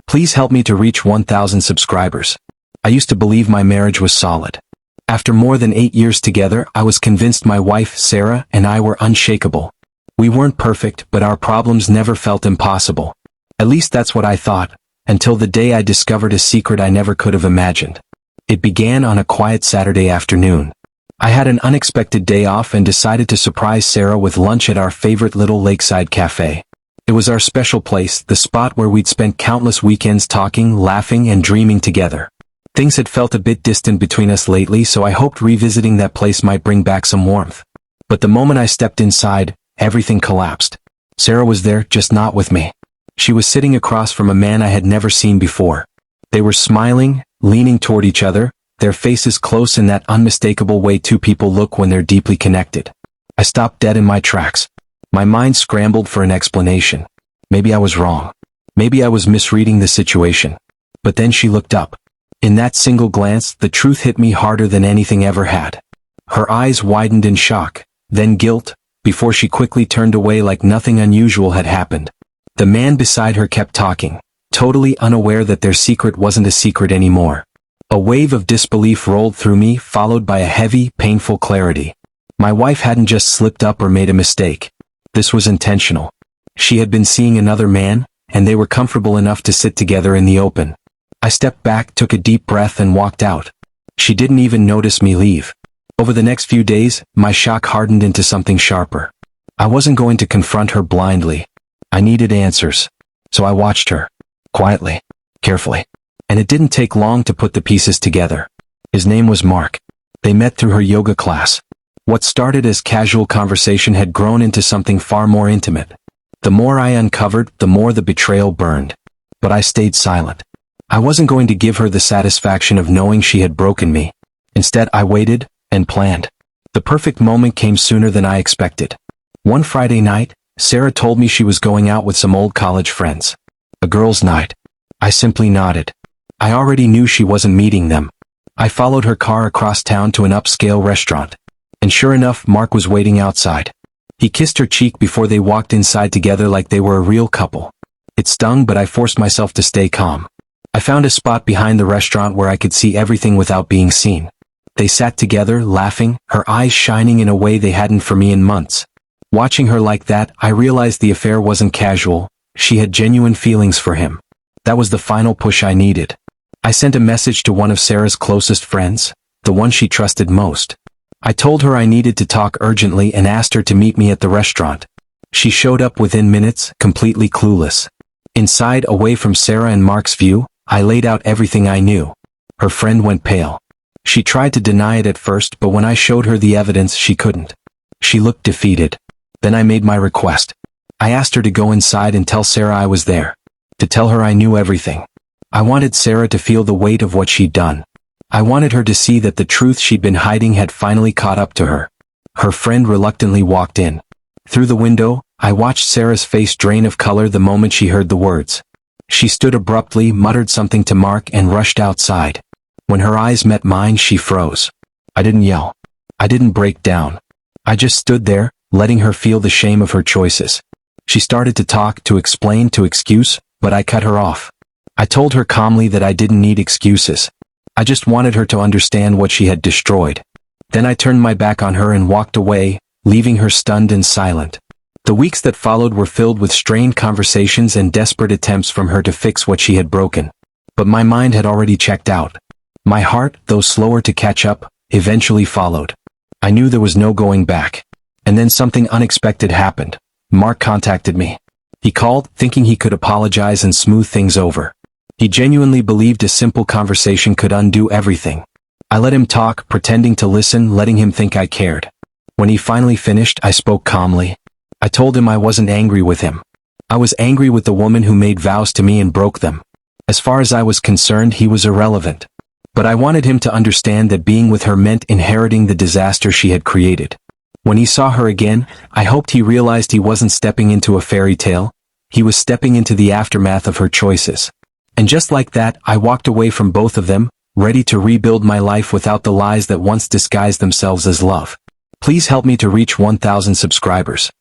Please help me to reach 1,000 subscribers. I used to believe my marriage was solid. After more than 8 years together, I was convinced my wife, Sarah, and I were unshakable. We weren't perfect, but our problems never felt impossible. At least that's what I thought, until the day I discovered a secret I never could have imagined. It began on a quiet Saturday afternoon. I had an unexpected day off and decided to surprise Sarah with lunch at our favorite little lakeside cafe. It was our special place, the spot where we'd spent countless weekends talking, laughing, and dreaming together. Things had felt a bit distant between us lately, so I hoped revisiting that place might bring back some warmth. But the moment I stepped inside, everything collapsed. Sarah was there, just not with me. She was sitting across from a man I had never seen before. They were smiling, leaning toward each other, their faces close in that unmistakable way two people look when they're deeply connected. I stopped dead in my tracks. My mind scrambled for an explanation. Maybe I was wrong. Maybe I was misreading the situation. But then she looked up. In that single glance, the truth hit me harder than anything ever had. Her eyes widened in shock, then guilt, before she quickly turned away like nothing unusual had happened. The man beside her kept talking, totally unaware that their secret wasn't a secret anymore. A wave of disbelief rolled through me, followed by a heavy, painful clarity. My wife hadn't just slipped up or made a mistake. This was intentional. She had been seeing another man, and they were comfortable enough to sit together in the open. I stepped back, took a deep breath, and walked out. She didn't even notice me leave. Over the next few days, my shock hardened into something sharper. I wasn't going to confront her blindly. I needed answers. So I watched her. Quietly. Carefully. And it didn't take long to put the pieces together. His name was Mark. They met through her yoga class. What started as casual conversation had grown into something far more intimate. The more I uncovered, the more the betrayal burned. But I stayed silent. I wasn't going to give her the satisfaction of knowing she had broken me. Instead, I waited and planned. The perfect moment came sooner than I expected. One Friday night, Sarah told me she was going out with some old college friends. A girls' night. I simply nodded. I already knew she wasn't meeting them. I followed her car across town to an upscale restaurant. And sure enough, Mark was waiting outside. He kissed her cheek before they walked inside together like they were a real couple. It stung, but I forced myself to stay calm. I found a spot behind the restaurant where I could see everything without being seen. They sat together, laughing, her eyes shining in a way they hadn't for me in months. Watching her like that, I realized the affair wasn't casual. She had genuine feelings for him. That was the final push I needed. I sent a message to one of Sarah's closest friends, the one she trusted most. I told her I needed to talk urgently and asked her to meet me at the restaurant. She showed up within minutes, completely clueless. Inside, away from Sarah and Mark's view, I laid out everything I knew. Her friend went pale. She tried to deny it at first, but when I showed her the evidence, she couldn't. She looked defeated. Then I made my request. I asked her to go inside and tell Sarah I was there. To tell her I knew everything. I wanted Sarah to feel the weight of what she'd done. I wanted her to see that the truth she'd been hiding had finally caught up to her. Her friend reluctantly walked in. Through the window, I watched Sarah's face drain of color the moment she heard the words. She stood abruptly, muttered something to Mark, and rushed outside. When her eyes met mine, she froze. I didn't yell. I didn't break down. I just stood there, letting her feel the shame of her choices. She started to talk, to explain, to excuse, but I cut her off. I told her calmly that I didn't need excuses. I just wanted her to understand what she had destroyed. Then I turned my back on her and walked away, leaving her stunned and silent. The weeks that followed were filled with strained conversations and desperate attempts from her to fix what she had broken. But my mind had already checked out. My heart, though slower to catch up, eventually followed. I knew there was no going back. And then something unexpected happened. Mark contacted me. He called, thinking he could apologize and smooth things over. He genuinely believed a simple conversation could undo everything. I let him talk, pretending to listen, letting him think I cared. When he finally finished, I spoke calmly. I told him I wasn't angry with him. I was angry with the woman who made vows to me and broke them. As far as I was concerned, he was irrelevant. But I wanted him to understand that being with her meant inheriting the disaster she had created. When he saw her again, I hoped he realized he wasn't stepping into a fairy tale. He was stepping into the aftermath of her choices. And just like that, I walked away from both of them, ready to rebuild my life without the lies that once disguised themselves as love. Please help me to reach 1,000 subscribers.